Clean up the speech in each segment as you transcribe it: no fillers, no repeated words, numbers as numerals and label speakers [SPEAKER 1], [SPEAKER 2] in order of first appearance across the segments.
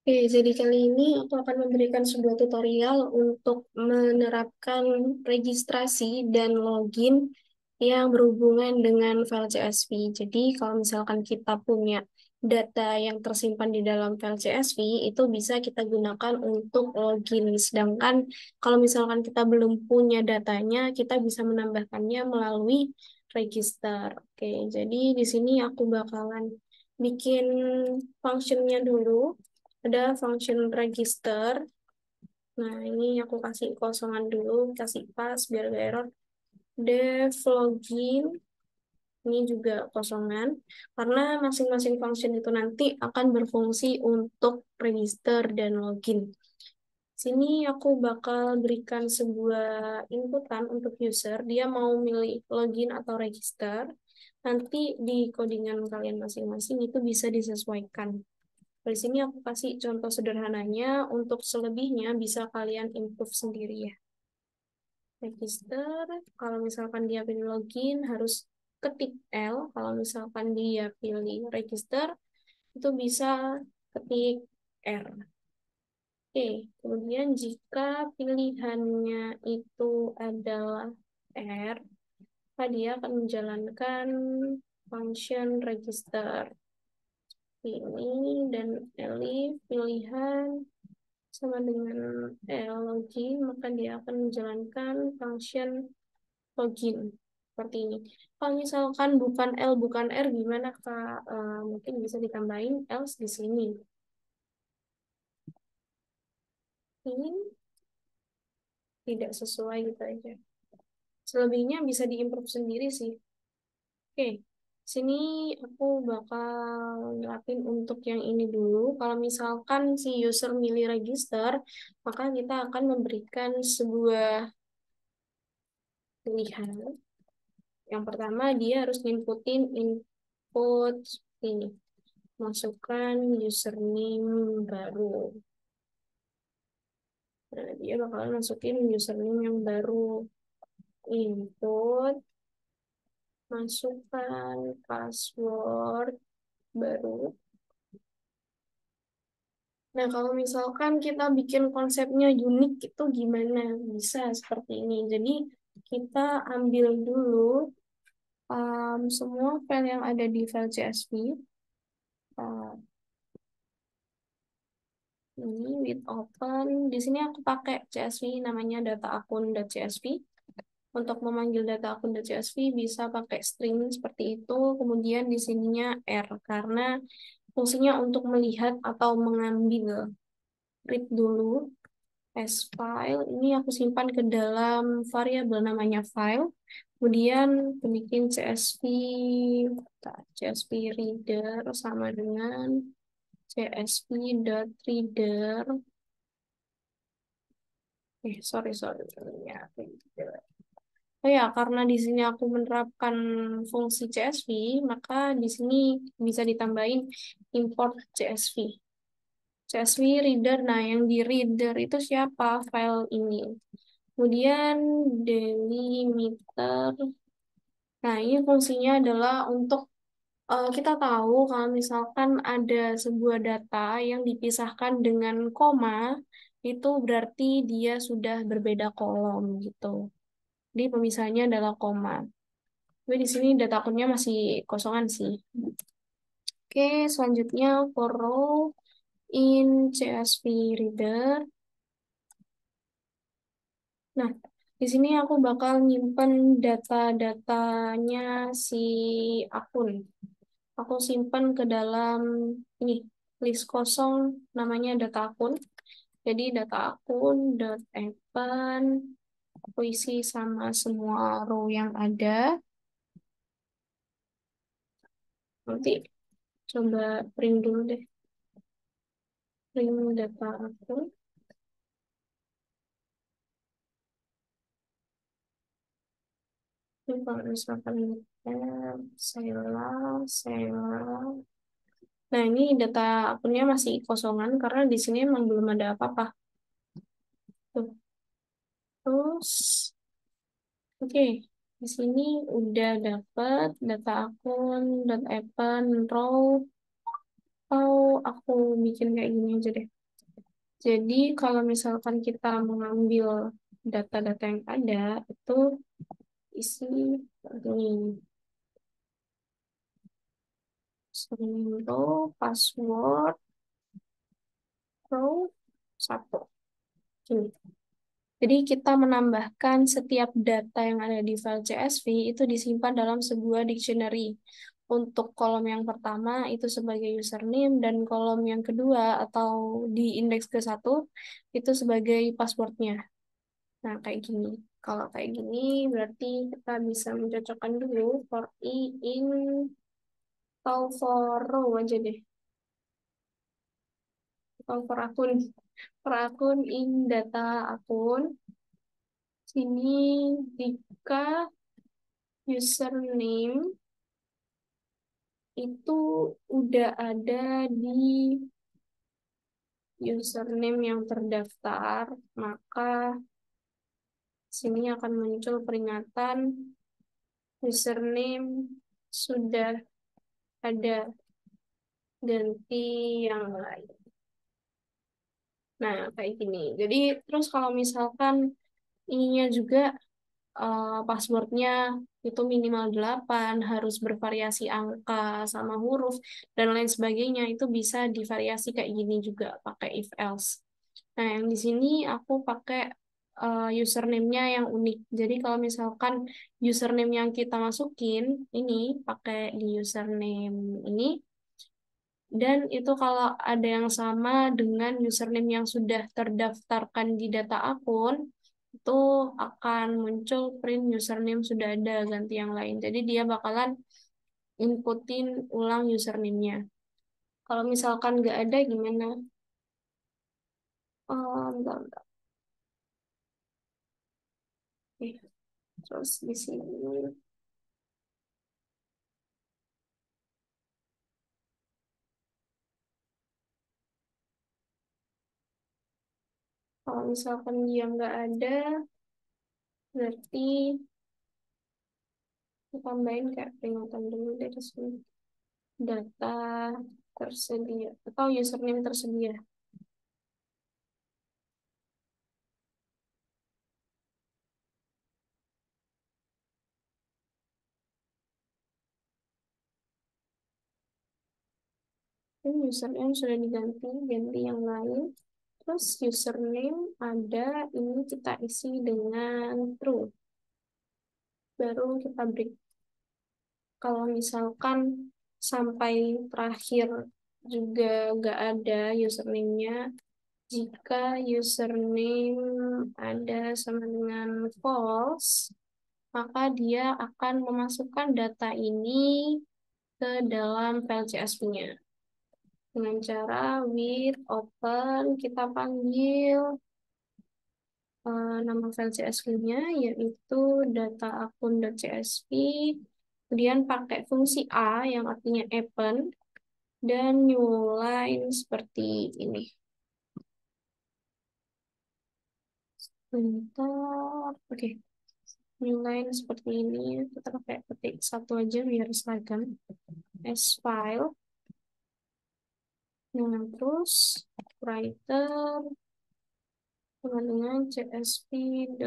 [SPEAKER 1] Oke, jadi kali ini aku akan memberikan sebuah tutorial untuk menerapkan registrasi dan login yang berhubungan dengan file CSV. Jadi kalau misalkan kita punya data yang tersimpan di dalam file CSV, itu bisa kita gunakan untuk login. Sedangkan kalau misalkan kita belum punya datanya, kita bisa menambahkannya melalui register. Oke, jadi di sini aku bakalan bikin functionnya dulu. Ada function register. Nah, ini aku kasih kosongan dulu, kasih pas biar gak error. Def login, ini juga kosongan, karena masing-masing function itu nanti akan berfungsi untuk register dan login. Sini aku bakal berikan sebuah inputan untuk user, dia mau milih login atau register. Nanti di codingan kalian masing-masing itu bisa disesuaikan. Di sini aku kasih contoh sederhananya, untuk selebihnya bisa kalian improve sendiri ya. Register, kalau misalkan dia pilih login harus ketik L, kalau misalkan dia pilih register itu bisa ketik R. Oke, kemudian jika pilihannya itu adalah R, maka dia akan menjalankan function register. Ini dan elif pilihan sama dengan login, maka dia akan menjalankan function login seperti ini. Kalau misalkan bukan L bukan R gimana Kak? Mungkin bisa ditambahin else di sini. Ini tidak sesuai gitu aja. Selebihnya bisa diimprove sendiri sih. Oke, sini aku bakal nerapin untuk yang ini dulu. Kalau misalkan si user milih register, maka kita akan memberikan sebuah pilihan. Yang pertama, dia harus inputin input ini. Masukkan username baru. Nah, dia bakalan masukin username yang baru. Input, masukkan password baru. Nah, kalau misalkan kita bikin konsepnya unik itu gimana? Bisa seperti ini. Jadi, kita ambil dulu semua file yang ada di file CSV. Uh, ini with open. Di sini aku pakai CSV namanya data akun.csv. Untuk memanggil data akun.csv bisa pakai string seperti itu. Kemudian di sininya R karena fungsinya untuk melihat atau mengambil. Read dulu as file. Ini aku simpan ke dalam variabel namanya file. Kemudian aku bikin CSV reader sama dengan csv.reader. Sorry. Ya, reader. Oh ya, karena di sini aku menerapkan fungsi CSV, maka di sini bisa ditambahin import CSV. CSV reader, nah yang di reader itu siapa? File ini. Kemudian delimiter. Nah, ini fungsinya adalah untuk kita tahu kalau misalkan ada sebuah data yang dipisahkan dengan koma, itu berarti dia sudah berbeda kolom gitu. Jadi pemisahnya adalah koma. Tapi di sini data akunnya masih kosongan sih. Oke, selanjutnya for row in CSV reader. Nah, di sini aku bakal nyimpen data-datanya si akun. Aku simpan ke dalam ini list kosong namanya data akun. Jadi data akun dot append aku isi sama semua row yang ada. Nanti coba print dulu deh. Print data akun. Ini kalau misalkan Sela. Nah, ini data akunnya masih kosongan karena di sini emang belum ada apa-apa. Tuh. Terus, oke, di sini udah dapet data akun, dot append, row, aku bikin kayak gini aja deh. Jadi kalau misalkan kita mengambil data-data yang ada, itu isi ini, row, password, row, satu. Gini. Jadi kita menambahkan setiap data yang ada di file CSV itu disimpan dalam sebuah dictionary. Untuk kolom yang pertama itu sebagai username dan kolom yang kedua atau di indeks ke satu itu sebagai passwordnya. Nah, kayak gini. Kalau kayak gini berarti kita bisa mencocokkan dulu for i in atau for row aja deh. Atau for akun. For akun in data akun. Sini jika username itu udah ada di username yang terdaftar, maka sini akan muncul peringatan username sudah ada, ganti yang lain. Nah, kayak gini. Jadi, terus kalau misalkan ininya juga passwordnya itu minimal 8, harus bervariasi angka sama huruf, dan lain sebagainya, itu bisa divariasi kayak gini juga, pakai if else. Nah, yang di sini aku pakai username-nya yang unik. Jadi, kalau misalkan username yang kita masukin, ini pakai di username ini, dan itu kalau ada yang sama dengan username yang sudah terdaftarkan di data akun, itu akan muncul print username sudah ada, ganti yang lain. Jadi dia bakalan inputin ulang username-nya. Kalau misalkan nggak ada gimana? Oh, bentar, bentar. Oke, terus di sini, kalau misalkan dia nggak ada, berarti kita tambahin kayak peringatan dulu dari sini. Data tersedia atau username tersedia. Ini username sudah diganti, ganti yang lain. Terus username ada, ini kita isi dengan true. Baru kita break. Kalau misalkan sampai terakhir juga nggak ada username-nya, jika username ada sama dengan false, maka dia akan memasukkan data ini ke dalam file CSV-nya. Dengan cara with open, kita panggil nama file CSV-nya yaitu data akun.csv, kemudian pakai fungsi A yang artinya append, dan new line seperti ini. Bentar, oke. New line seperti ini, kita pakai ketik satu aja biar seragam. As file, nah terus writer dengan csv.writer.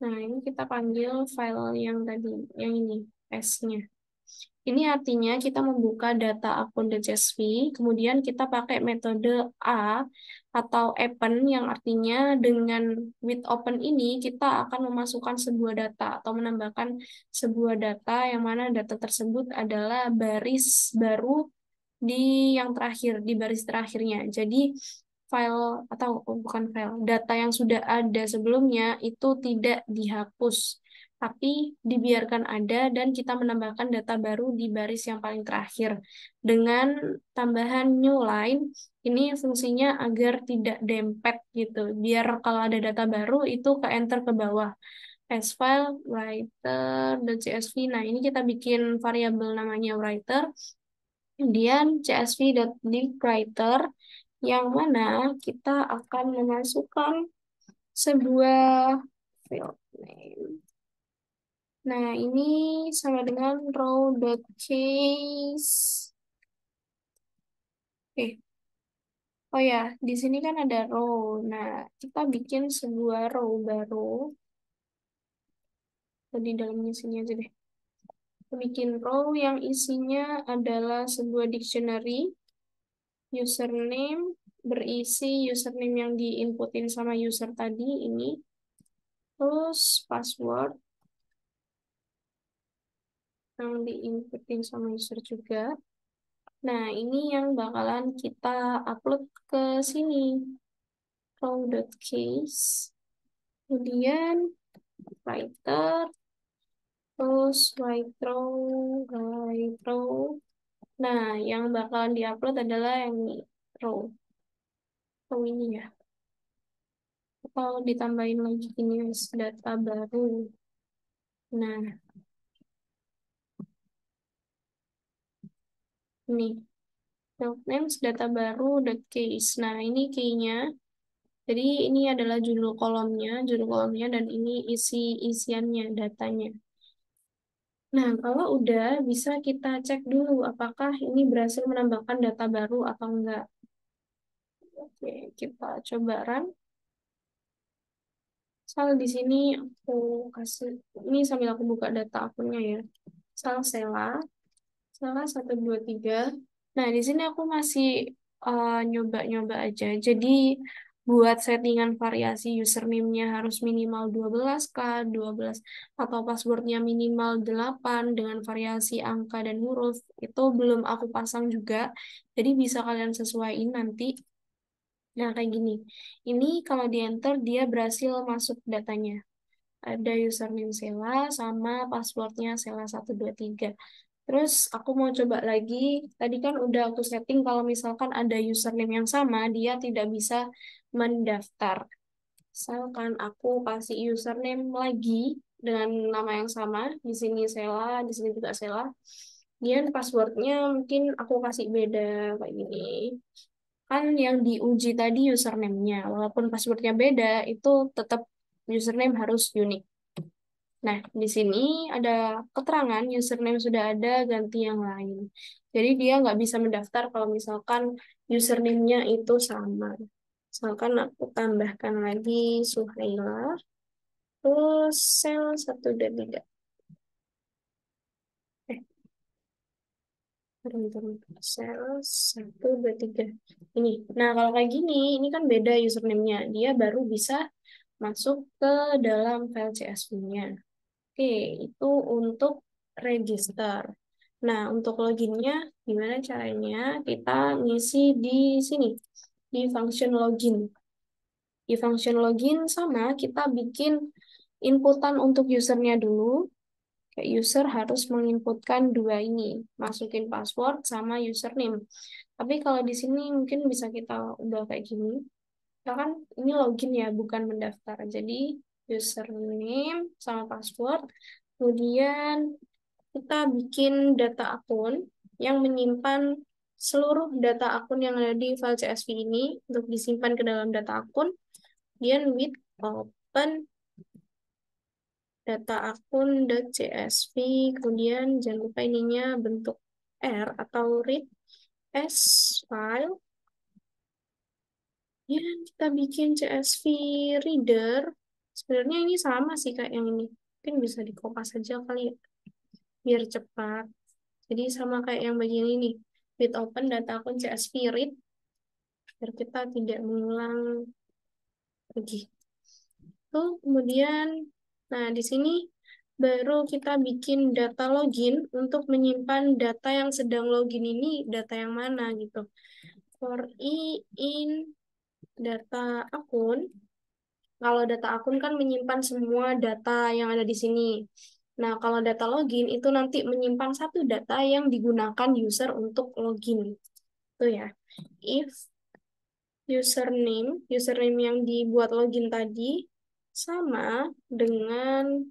[SPEAKER 1] Nah, ini kita panggil file yang tadi, yang ini, S-nya. Ini artinya kita membuka data akun.csv, kemudian kita pakai metode A atau append yang artinya dengan with open ini kita akan memasukkan sebuah data atau menambahkan sebuah data yang mana data tersebut adalah baris baru di yang terakhir, di baris terakhirnya. Jadi file atau bukan file, data yang sudah ada sebelumnya itu tidak dihapus, tapi dibiarkan ada dan kita menambahkan data baru di baris yang paling terakhir. Dengan tambahan new line, ini fungsinya agar tidak dempet gitu. Biar kalau ada data baru itu ke enter ke bawah. As file writer dan csv. Nah, ini kita bikin variabel namanya writer. Kemudian csv.writer yang mana kita akan memasukkan sebuah field name. Nah, ini sama dengan row.case. Oke. Oh ya, di sini kan ada row. Nah, kita bikin sebuah row baru. Di dalamnya sini aja deh. Kita bikin row yang isinya adalah sebuah dictionary. Username berisi username yang diinputin sama user tadi ini. Terus password yang diinputin sama user juga. Nah, ini yang bakalan kita upload ke sini. Row.case. Kemudian writer. Terus right row. Nah, yang bakalan diupload adalah yang ini, row. Row ini ya. Atau ditambahin lagi ini data baru. Nah, ini. Field names data baru dot case. Nah, ini key-nya. Jadi ini adalah judul kolomnya dan ini isiannya, datanya. Nah, kalau udah bisa kita cek dulu apakah ini berhasil menambahkan data baru atau enggak. Oke, kita coba run. Misal di sini aku kasih, ini sambil aku buka data akunnya ya. Misal Sela 1, 2, 3. Nah, di sini aku masih nyoba-nyoba aja. Jadi, buat settingan variasi username-nya harus minimal 12 kah, 12, atau passwordnya minimal 8 dengan variasi angka dan huruf, itu belum aku pasang juga. Jadi, bisa kalian sesuaiin nanti. Nah, kayak gini. Ini kalau di enter, dia berhasil masuk datanya. Ada username Sela sama passwordnya Sela 1, 2, 3. Terus aku mau coba lagi. Tadi kan udah aku setting kalau misalkan ada username yang sama, dia tidak bisa mendaftar. Misalkan aku kasih username lagi dengan nama yang sama, di sini Sela, di sini juga Sela. Kemudian passwordnya mungkin aku kasih beda kayak gini. Kan yang diuji tadi username-nya, walaupun passwordnya beda, itu tetap username harus unik. Nah, di sini ada keterangan username sudah ada, ganti yang lain. Jadi dia nggak bisa mendaftar kalau misalkan username-nya itu sama. Misalkan aku tambahkan lagi Suhaila, terus sel 1, 2, 3. Eh, bentar. Sel 1, 2, 3. Ini. Nah, kalau kayak gini, ini kan beda username-nya. Dia baru bisa masuk ke dalam file CSV-nya. Oke, itu untuk register. Nah, untuk loginnya, gimana caranya? Kita ngisi di sini, di function login. Di function login sama kita bikin inputan untuk usernya dulu. Kayak user harus menginputkan dua ini, masukin password sama username. Tapi kalau di sini mungkin bisa kita ubah kayak gini. Kita kan ini login ya, bukan mendaftar. Jadi username sama password. Kemudian kita bikin data akun yang menyimpan seluruh data akun yang ada di file CSV ini untuk disimpan ke dalam data akun. Kemudian with open data akun.csv. Kemudian jangan lupa ininya bentuk R atau read as file. Ya, kita bikin CSV reader. Sebenarnya ini sama sih kayak yang ini. Mungkin bisa dikopas saja kali ya, biar cepat. Jadi sama kayak yang bagian ini. With open data akun CSV read, biar kita tidak mengulang lagi. Tuh, kemudian, nah di sini baru kita bikin data login untuk menyimpan data yang sedang login ini, data yang mana gitu. For in data akun, kalau data akun kan menyimpan semua data yang ada di sini. Nah, kalau data login itu nanti menyimpan satu data yang digunakan user untuk login. Itu ya. If username yang dibuat login tadi sama dengan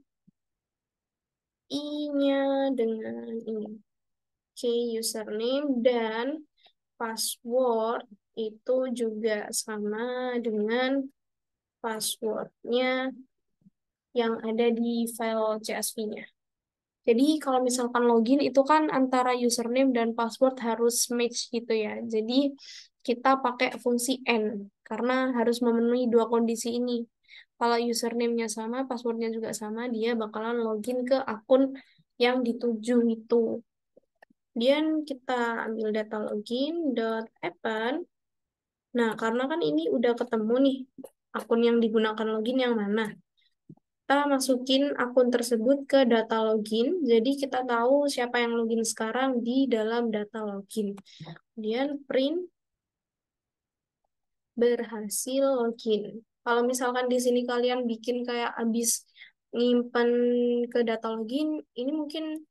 [SPEAKER 1] I-nya dengan ini. Oke, username dan password itu juga sama dengan passwordnya yang ada di file CSV-nya. Jadi kalau misalkan login itu kan antara username dan password harus match gitu ya. Jadi kita pakai fungsi N karena harus memenuhi dua kondisi ini. Kalau username-nya sama, passwordnya juga sama, dia bakalan login ke akun yang dituju itu. Kemudian kita ambil data login dot append. Nah, karena kan ini udah ketemu nih akun yang digunakan login yang mana. Kita masukin akun tersebut ke data login, jadi kita tahu siapa yang login sekarang di dalam data login. Kemudian print berhasil login. Kalau misalkan di sini kalian bikin kayak abis nyimpen ke data login, ini mungkin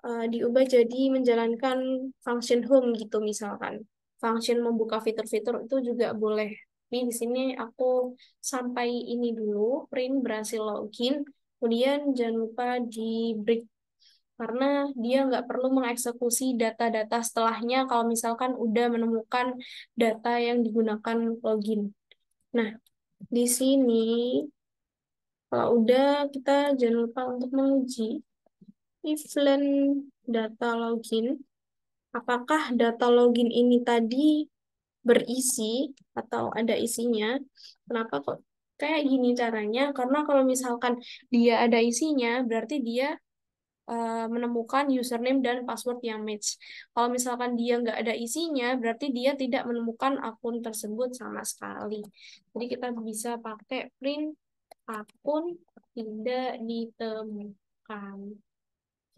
[SPEAKER 1] diubah jadi menjalankan function home gitu misalkan. Function membuka fitur-fitur itu juga boleh. Tapi di sini aku sampai ini dulu, print berhasil login. Kemudian jangan lupa di break karena dia nggak perlu mengeksekusi data-data setelahnya kalau misalkan udah menemukan data yang digunakan login. Nah, di sini kalau udah kita jangan lupa untuk menguji if len data login. Apakah data login ini tadi berisi atau ada isinya? Kenapa kok kayak gini caranya? Karena kalau misalkan dia ada isinya, berarti dia menemukan username dan password yang match. Kalau misalkan dia nggak ada isinya, berarti dia tidak menemukan akun tersebut sama sekali. Jadi kita bisa pakai print akun tidak ditemukan.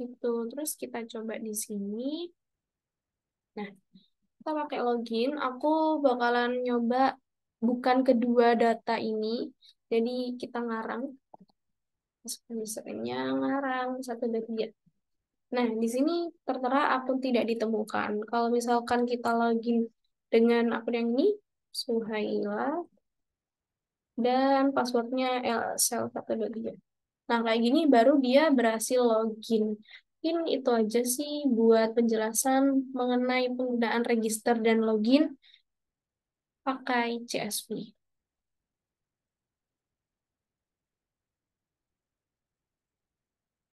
[SPEAKER 1] Gitu. Terus kita coba di sini. Nah, kita pakai login, aku bakalan nyoba bukan kedua data ini. Jadi kita ngarang, misalnya ngarang satu dan tiga. Nah, di sini tertera akun tidak ditemukan. Kalau misalkan kita login dengan akun yang ini, Suhaila, dan passwordnya lsel123. Nah, kayak gini baru dia berhasil login. Mungkin itu aja sih buat penjelasan mengenai penggunaan register dan login pakai CSV.